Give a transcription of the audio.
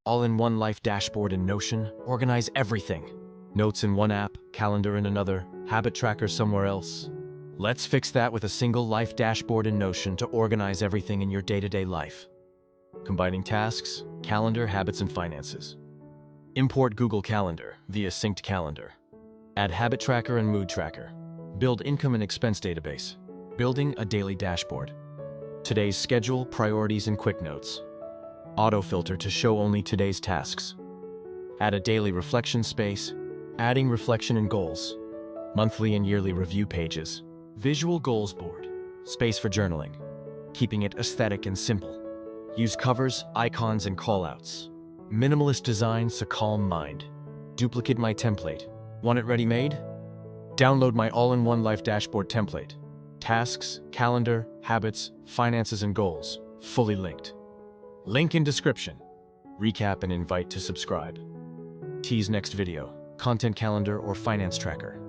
All-in-one life dashboard in Notion, organize everything. Notes in one app, calendar in another, habit tracker somewhere else. Let's fix that with a single life dashboard in Notion to organize everything in your day-to-day life. Combining tasks, calendar, habits, and finances. Import Google Calendar via synced calendar. Add habit tracker and mood tracker. Build income and expense database. Building a daily dashboard. Today's schedule, priorities, and quick notes. Auto-filter to show only today's tasks. Add a daily reflection space. Adding reflection and goals. Monthly and yearly review pages. Visual goals board. Space for journaling. Keeping it aesthetic and simple. Use covers, icons, and callouts. Minimalist designs to calm mind. Duplicate my template. Want it ready-made? Download my all-in-one life dashboard template. Tasks, calendar, habits, finances, and goals. Fully linked. Link in description. Recap and invite to subscribe. Tease next video. Content calendar or finance tracker.